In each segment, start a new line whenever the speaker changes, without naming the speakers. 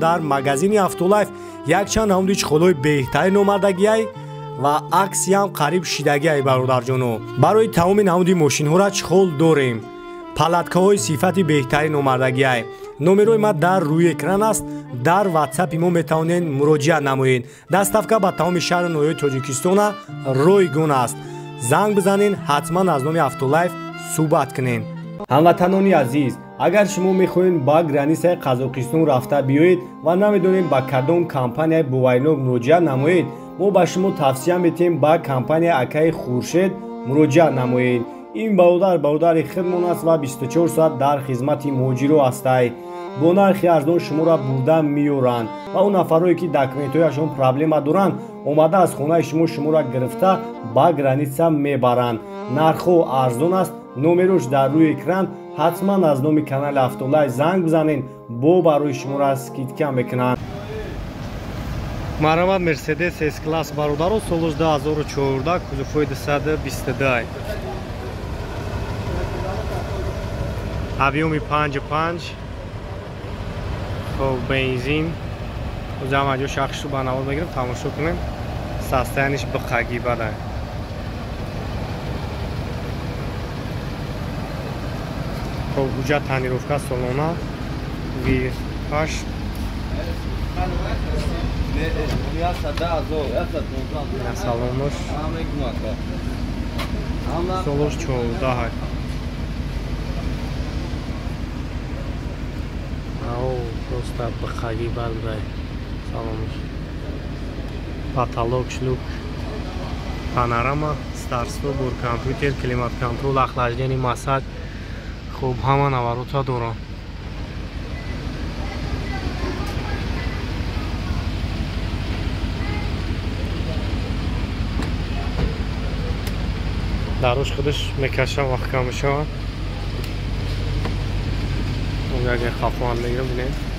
дар магазини Автолайф якчанд ҳамдич холои беҳтарин омадагиай ва акси ҳам қариб шидагиай бародарҷоно. Барои тамоми намуди мошинҳоро чӣ хол дорем? Палаткаҳои сифати беҳтарин омадагиай. номерои ма дар рӯи экран аст. дар ватсапи мо метавонед муроҷиат намоед. даставка ба тамоми шаҳри ноҳияи тоҷикистона ройгон аст. занг бизанед, ҳатман аз номи Автолайф суҳбат кунед. ҳамватанони азиз, агар шумо мехоҳед ба границаи Қазоқистон рафта биёед ва намедонед ба кадом компанияи боваринок муроҷиат намоед, мо ба шумо тавсия метем ба компанияи Акаи Хуршед муроҷиат намоед. ин бародари худмон аст ва 24 соат дар хизмати муҳоҷиро ҳастай. бо нархи арзон шуморо бурда меёранд ва он нафарое ки документҳояшон проблема доранд омада аз хонаи шуморо гирифта ба граница мебаранд. нархҳо арзон аст. номерош дар рӯи экран. ҳатман аз номи канали Автолайф занг бизанед, бо барои шуморо скидка мекунанд. марҳамат, Мерседес S-класс бародаро, солош 2014, кузуфои 222, объеми 5.5, хоб бензин. узам аҷо шахшро ба навод мегирем, тамошо кунем. состояниш биқагӣ бада. хоб ҳуҷҷат танировка солона V8. салонош солош 14. просто биқагӣ балдай салонош. потолок шлюк, панорама, старт-стоп, компютер, климат контрол, охлаждение, масак. хуб, ҳама наварота дорам. дарош худаш мекашам, вақт кам мешавад. اگر خفان میگیرم بینید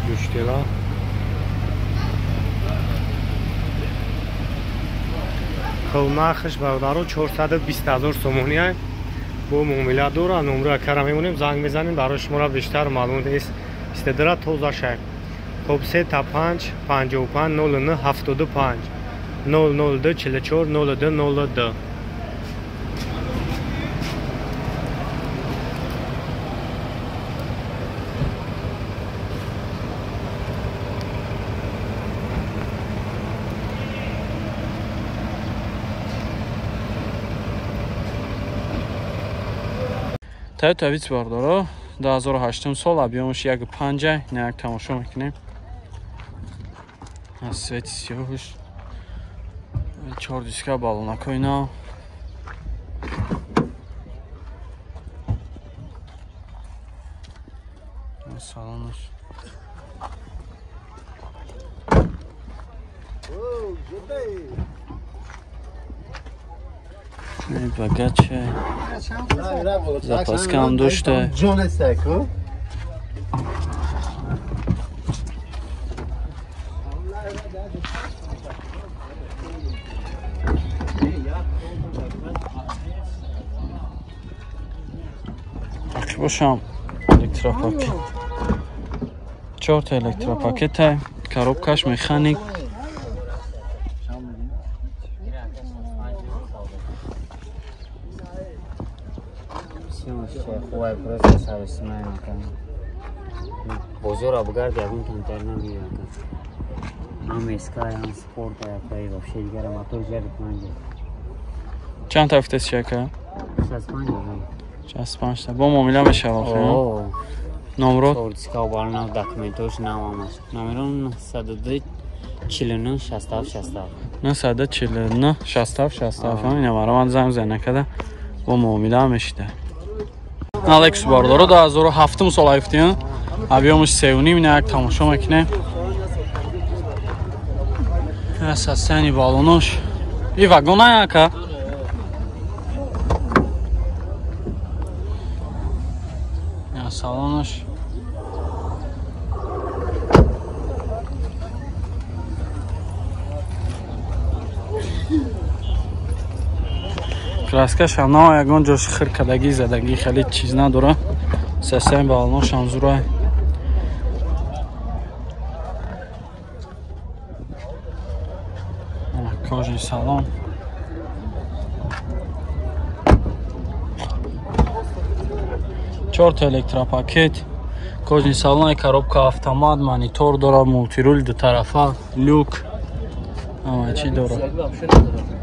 گوشتیلا خلناخش برادرو 420,000 سومونی بو معامله داره. نمره کارا میمونیم، زنگ میزنیم برای شما را بیشتر معلومات استدرا توضیح شد. خب 3 55 09 75 002 44 02 02.
Toyota Vitz бардоро 2008 сол, объемш 1.5, инак тамошо мекунем. Свет сиёҳш 4 диска балонакои нав. салонош багаче запаска ҳам дошта. бошам электропакет 4 та электропакета, коробкаш механик. خواه پروسه سرویس میکنم. بزرگ ابگرد یکون کمتر نمیاد. هم اسکای هم سپورت یکی وفشه دیگر موتور جدید منجه. چند تا افتاد شکر؟ 65 تا. با معامله میشه واقعا. نمرات؟ سورتیکا و بالنا دکمنتوش نامش. نمرون 102 49 67 67. 949 67 67. همین مرا من زنگ نکرده. با معامله میشه. Alex бардоро 2007 сол айфтин. объемш 3.5, инак тамошо мекунем. Насасани балонош. И вагона яка? Я салонош. Краскаш ана ягон ҷош хир кадагӣ задагӣ хеле чиз надора. Сасани балонош ам зурай. Кожаный салон. Чорта электропакет. Кожаный салон, коробка автомат, монитор дора, мультируль ду тарафа, люк. Ама чи дора?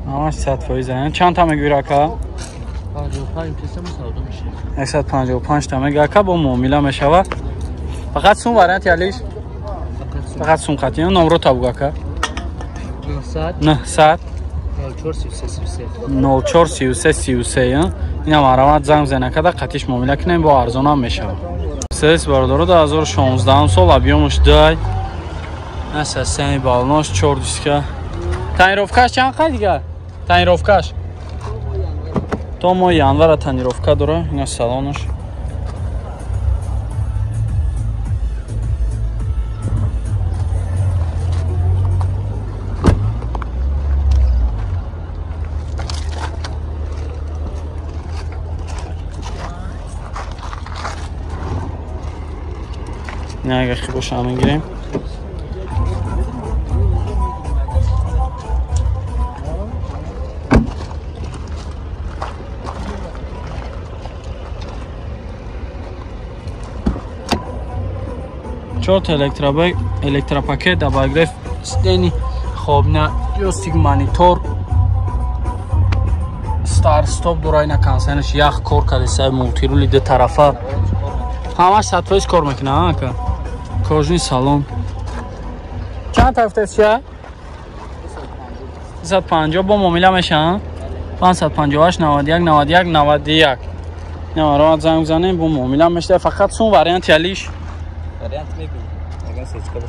Ама 100%. Чанд та мегӯра ка?
55 песам савдо мешава.
155 та мега ка бо муомила мешава. Фақат сум вариант ялиш? Фақат сум хати. Номро табуга ка? 900 0433 ина марамат занг зена када қатиш муомила кинем бо арзон ам мешава. Сес бародаро 2016 сол объемш дай. Насасани балонош 4 диска. Тонировкаш чанд қа дига? Тонировкаш. То мо январа тонировка дора. Ина салонош. نه اگه خیلی باشه همه گیریم چهار الکتروپاکت دباگرف ستینی خواب نه یوستیک مانیتور ستار ستوب دورای نکنسنش یخ کار کرده سای مولتیرولی ده طرفه همش 100% کار میکنه ها که کожаный салон. چند طرف چیه؟ 350 با معامله میشه 558 91 91 91 نمارات زنگ بزنیم با معامله میشه فقط سون واریانت یالیش
واریانت میگم اگه سچکا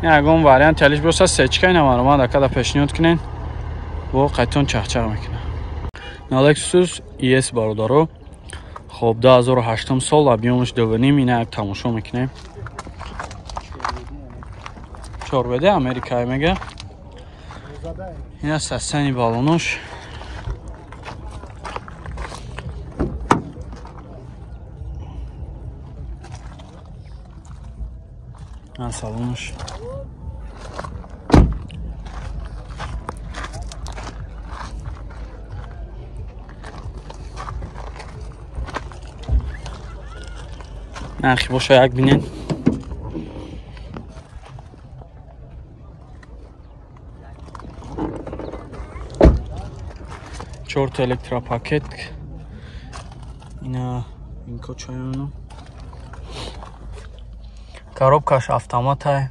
باشه
یگون واریانت یالیش باشه سچکا نمارات دکدا پیشنهاد کنین با قطعا چخچق میکنه Lexus ES برادرو خب 2008 سال объемش 2.5 اینا یک تماشا میکنیم 4 بده امریکایی میگه اینا سستنی بالونش این سالونش نرخی باشه یک بینین چهار الکتروپاکت اینا این کچایونو коробкаш автомата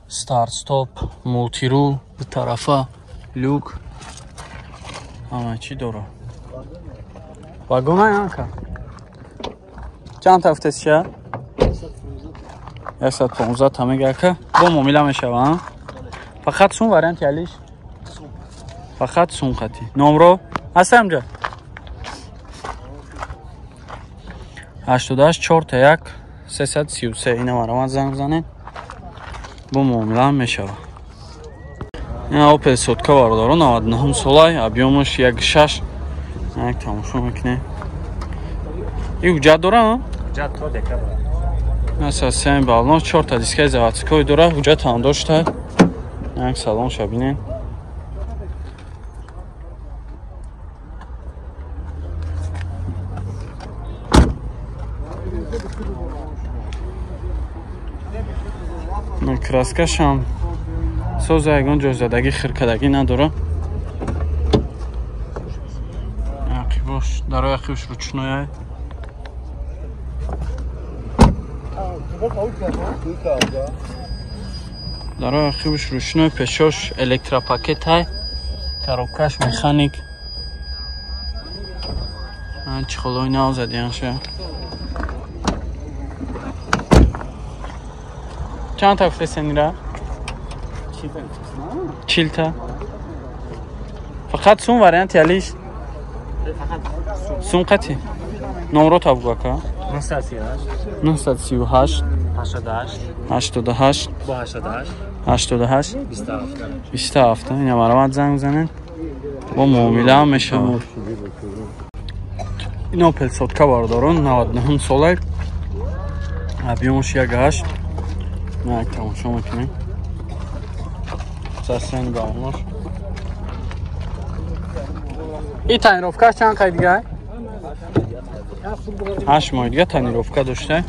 старт стоп мултирул به طرفه люк همه چی داره вагона яка چند تا افتاد چه 115 تا میگه که با معامله میشه فقط سون واریانت یالیش فقط سون خطی نمره هستم جا 88 4 تا 1 333 اینا مرامت زنگ بزنین با معامله میشه این اوپل سوتکا باردارو 99 سالای объемش 1.6 یک تماشا میکنه این حجت داره
حجت تو دکه
اساساً بالون 4 تا دیسک заводской داره حجت هم داشته یک سالن شبینه краскаш هم سوز یگان جزدگی خیرکدگی نداره یقیباش در یقیبش روچنویه در یقیبش روچنوی پیشاش الکتروپاکت های коробкаш механик чихолой нав задиянша чанд та гуфтесенира 40 تا فقط سون وارینت یالیش سون قتی نمرات ابو کا 938 88 88 27 اینا مرامت زنگ بزنن با معامله هم میشه اینا پل صدکه باردارن 99 ساله ابیومش یک هشت نه یک تماشا میکنیم سسن گامش این تنیروفکه چند قید دیگه 8 ماه دیگه تنیروفکه داشته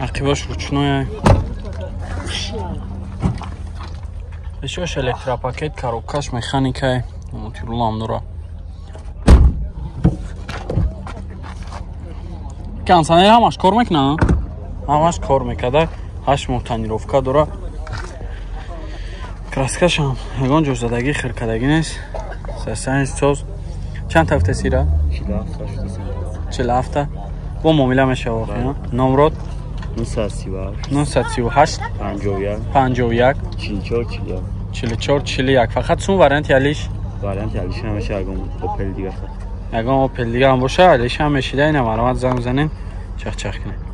عقیباش ручной ещё электропакет коробкаш механика мотивулам дора кансанер ҳамаш кор мекунад ҳамаш кор мекарда 8 моҳ танировка дора краскашам ягон ҷозадагӣ хиркадагӣ нест сасани соз чанд ҳафта сира 47 бо муомила мешавад номрот 938 51 44 41 фақат сум варианти алиш намеша ягон опел дига ҳам боша алиш ҳам мешида ина маромат занг занен чахчах кунем